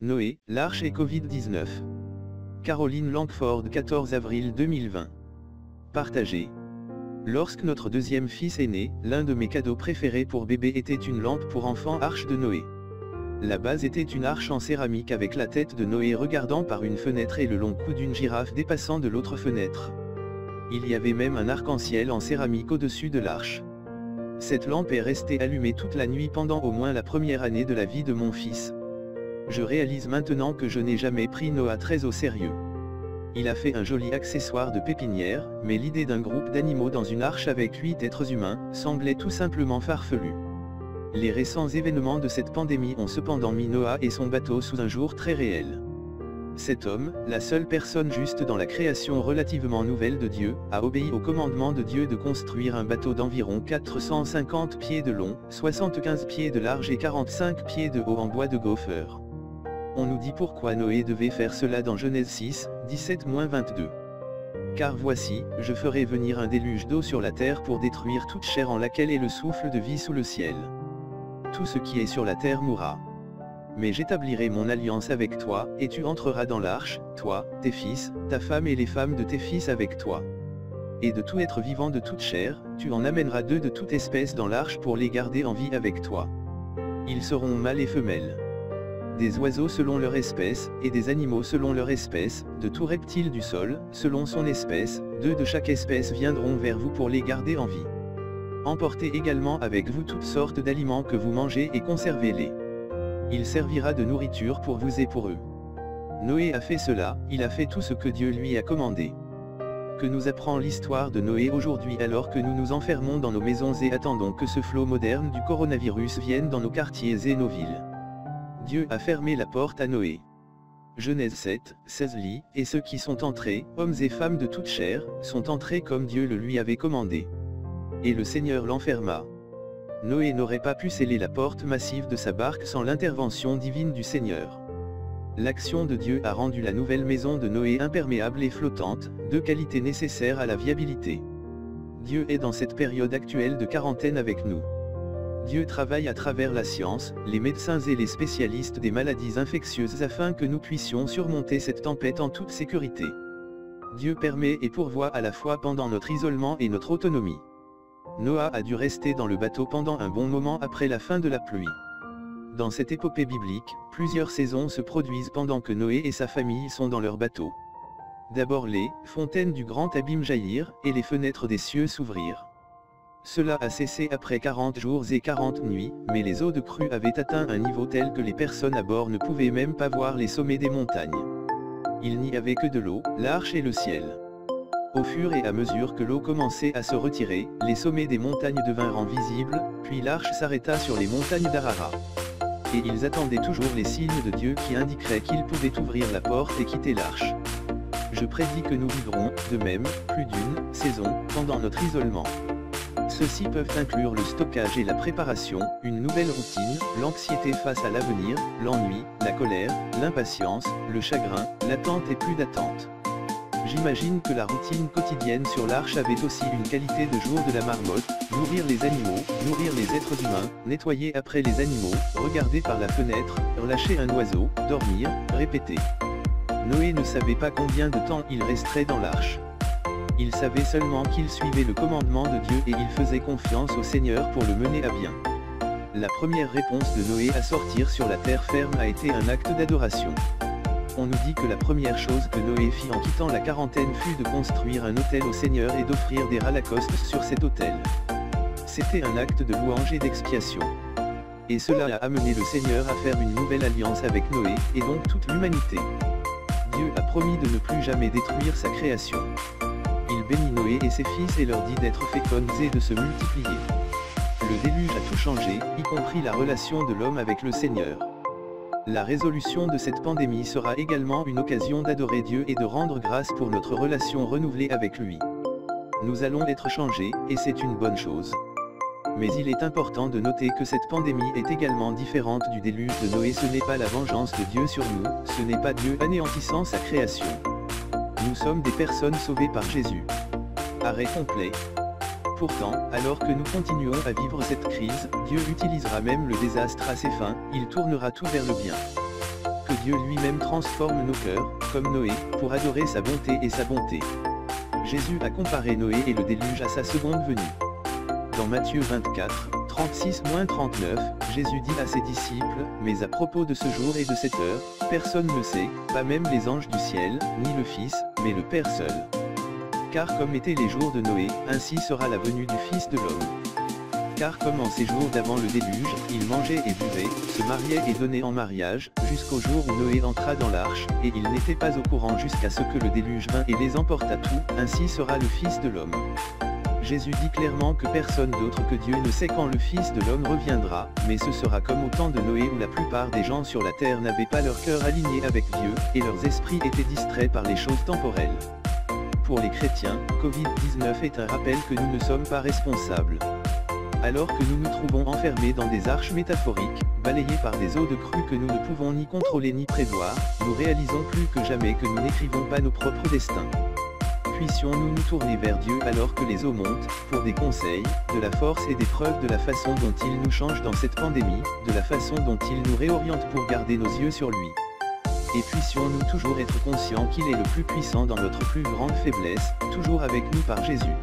Noé, l'arche et Covid-19. Caroline Langford, 14 avril 2020. Partagé. Lorsque notre deuxième fils est né, l'un de mes cadeaux préférés pour bébé était une lampe pour enfants Arche de Noé. La base était une arche en céramique avec la tête de Noé regardant par une fenêtre et le long cou d'une girafe dépassant de l'autre fenêtre. Il y avait même un arc-en-ciel en céramique au-dessus de l'arche. Cette lampe est restée allumée toute la nuit pendant au moins la première année de la vie de mon fils. Je réalise maintenant que je n'ai jamais pris Noah très au sérieux. Il a fait un joli accessoire de pépinière, mais l'idée d'un groupe d'animaux dans une arche avec 8 êtres humains, semblait tout simplement farfelue. Les récents événements de cette pandémie ont cependant mis Noah et son bateau sous un jour très réel. Cet homme, la seule personne juste dans la création relativement nouvelle de Dieu, a obéi au commandement de Dieu de construire un bateau d'environ 450 pieds de long, 75 pieds de large et 45 pieds de haut en bois de gopher. On nous dit pourquoi Noé devait faire cela dans Genèse 6, 17-22. Car voici, je ferai venir un déluge d'eau sur la terre pour détruire toute chair en laquelle est le souffle de vie sous le ciel. Tout ce qui est sur la terre mourra. Mais j'établirai mon alliance avec toi, et tu entreras dans l'arche, toi, tes fils, ta femme et les femmes de tes fils avec toi. Et de tout être vivant de toute chair, tu en amèneras 2 de toute espèce dans l'arche pour les garder en vie avec toi. Ils seront mâles et femelles. Des oiseaux selon leur espèce, et des animaux selon leur espèce, de tout reptile du sol, selon son espèce, 2 de chaque espèce viendront vers vous pour les garder en vie. Emportez également avec vous toutes sortes d'aliments que vous mangez et conservez-les. Il servira de nourriture pour vous et pour eux. Noé a fait cela, il a fait tout ce que Dieu lui a commandé. Que nous apprend l'histoire de Noé aujourd'hui alors que nous nous enfermons dans nos maisons et attendons que ce flot moderne du coronavirus vienne dans nos quartiers et nos villes. Dieu a fermé la porte à Noé. Genèse 7, 16 lit, et ceux qui sont entrés, hommes et femmes de toute chair, sont entrés comme Dieu le lui avait commandé. Et le Seigneur l'enferma. Noé n'aurait pas pu sceller la porte massive de sa barque sans l'intervention divine du Seigneur. L'action de Dieu a rendu la nouvelle maison de Noé imperméable et flottante, 2 qualités nécessaires à la viabilité. Dieu est dans cette période actuelle de quarantaine avec nous. Dieu travaille à travers la science, les médecins et les spécialistes des maladies infectieuses afin que nous puissions surmonter cette tempête en toute sécurité. Dieu permet et pourvoit à la fois pendant notre isolement et notre autonomie. Noah a dû rester dans le bateau pendant un bon moment après la fin de la pluie. Dans cette épopée biblique, plusieurs saisons se produisent pendant que Noé et sa famille sont dans leur bateau. D'abord les fontaines du grand abîme jaillirent, et les fenêtres des cieux s'ouvrirent. Cela a cessé après 40 jours et 40 nuits, mais les eaux de crue avaient atteint un niveau tel que les personnes à bord ne pouvaient même pas voir les sommets des montagnes. Il n'y avait que de l'eau, l'arche et le ciel. Au fur et à mesure que l'eau commençait à se retirer, les sommets des montagnes devinrent visibles, puis l'arche s'arrêta sur les montagnes d'Ararat. Et ils attendaient toujours les signes de Dieu qui indiqueraient qu'ils pouvaient ouvrir la porte et quitter l'arche. Je prédis que nous vivrons, de même, plus d'une saison, pendant notre isolement. Ceux-ci peuvent inclure le stockage et la préparation, une nouvelle routine, l'anxiété face à l'avenir, l'ennui, la colère, l'impatience, le chagrin, l'attente et plus d'attente. J'imagine que la routine quotidienne sur l'arche avait aussi une qualité de jour de la marmotte, nourrir les animaux, nourrir les êtres humains, nettoyer après les animaux, regarder par la fenêtre, relâcher un oiseau, dormir, répéter. Noé ne savait pas combien de temps il resterait dans l'arche. Il savait seulement qu'il suivait le commandement de Dieu et il faisait confiance au Seigneur pour le mener à bien. La première réponse de Noé à sortir sur la terre ferme a été un acte d'adoration. On nous dit que la première chose que Noé fit en quittant la quarantaine fut de construire un autel au Seigneur et d'offrir des holocaustes sur cet autel. C'était un acte de louange et d'expiation. Et cela a amené le Seigneur à faire une nouvelle alliance avec Noé, et donc toute l'humanité. Dieu a promis de ne plus jamais détruire sa création. Il bénit Noé et ses fils et leur dit d'être féconds et de se multiplier. Le déluge a tout changé, y compris la relation de l'homme avec le Seigneur. La résolution de cette pandémie sera également une occasion d'adorer Dieu et de rendre grâce pour notre relation renouvelée avec lui. Nous allons être changés, et c'est une bonne chose. Mais il est important de noter que cette pandémie est également différente du déluge de Noé. Ce n'est pas la vengeance de Dieu sur nous, ce n'est pas Dieu anéantissant sa création. Nous sommes des personnes sauvées par Jésus. Arrêt complet. Pourtant, alors que nous continuons à vivre cette crise, Dieu utilisera même le désastre à ses fins, il tournera tout vers le bien. Que Dieu lui-même transforme nos cœurs, comme Noé, pour adorer sa bonté et sa bonté. Jésus a comparé Noé et le déluge à sa seconde venue. Dans Matthieu 24, 36-39, Jésus dit à ses disciples, « Mais à propos de ce jour et de cette heure, personne ne sait, pas même les anges du ciel, ni le Fils, mais le Père seul. Car comme étaient les jours de Noé, ainsi sera la venue du Fils de l'homme. Car comme en ces jours d'avant le déluge, ils mangeaient et buvaient, se mariaient et donnaient en mariage, jusqu'au jour où Noé entra dans l'arche, et ils n'étaient pas au courant jusqu'à ce que le déluge vînt et les emporta tout, ainsi sera le Fils de l'homme. » Jésus dit clairement que personne d'autre que Dieu ne sait quand le Fils de l'homme reviendra, mais ce sera comme au temps de Noé où la plupart des gens sur la terre n'avaient pas leur cœur aligné avec Dieu, et leurs esprits étaient distraits par les choses temporelles. Pour les chrétiens, Covid-19 est un rappel que nous ne sommes pas responsables. Alors que nous nous trouvons enfermés dans des arches métaphoriques, balayés par des eaux de crue que nous ne pouvons ni contrôler ni prévoir, nous réalisons plus que jamais que nous n'écrivons pas nos propres destins. Puissions-nous nous tourner vers Dieu alors que les eaux montent, pour des conseils, de la force et des preuves de la façon dont il nous change dans cette pandémie, de la façon dont il nous réoriente pour garder nos yeux sur lui. Et puissions-nous toujours être conscients qu'il est le plus puissant dans notre plus grande faiblesse, toujours avec nous par Jésus.